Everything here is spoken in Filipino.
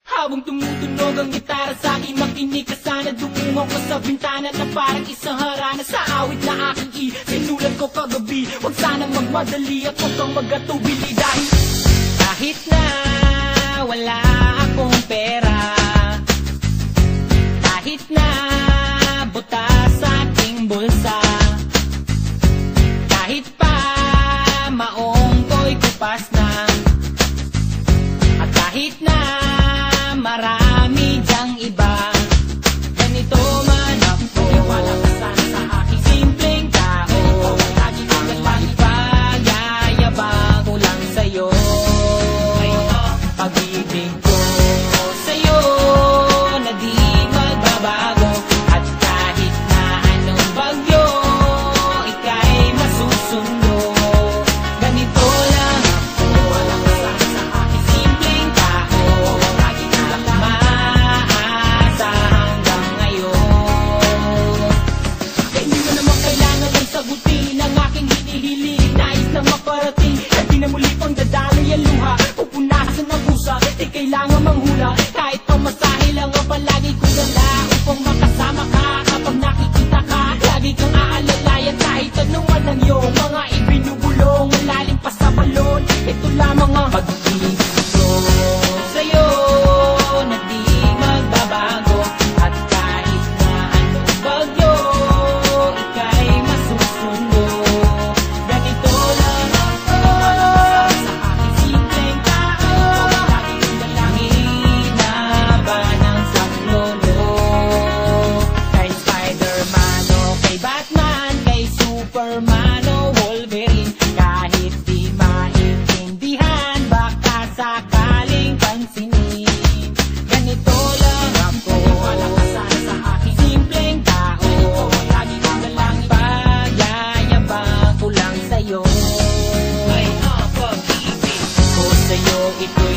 Habang tumutunog ang gitara sa akin, makinig ka sana. Dumungaw ko sa bintana na parang isang harana. Sa awit na aking sinulat ko kagabi. Huwag sanang magmadali at huwag kang magatubili. Dahil kahit na wala akong pera, kahit na butas sa aking bulsa, kahit pa maong ko'y kupas na, at kahit na marami dyang iba, ganito man ako. Wala ka sana sa aking simpleng tao. Lagi ko na lang ipag-yayabang ko lang sa'yo. Pag-ibig ko sa'yo na di magbabago. At kahit na anong bagyo, ika'y masusundo. Ganito lang ako. Wala ka sana sa aking simpleng tao. Lagi ko lang maasa hanggang ngayon. Kaya hindi mo naman kailangan ng sagutin ang aking hinihiling. Nais na maparating, hindi na muli pang dadaloy ang luha. Pupunasan ang pusa, di kailangan manghula. Kahit pang masahe lang ang palagi ko dala, upang makasama ka kapag nakikita ka. Lagi kang aalalay at kahit anuman ang iyong mga ibinubulong, malalim pa sa balon. Ito lamang ang pag-ibig ko sa'yo na di magbabago. At kahit na anong bagyo, ika'y masusundo. Ganito lang ako. Walang kasama sa aking simpleng tao. Lagi kong dalangin na ba ng saklolo. Kay Spider-Man o kay Batman, kay Superman o Wolverine, kahit di maintindihan, baka sakaling pansinin. Ganito lang ako. Walang kasama sa aking simpleng tao. Lagi kong dalangin, pagyayabang ko lang sa'yo. Ay, pag-ibig ko sa'yo, ito'y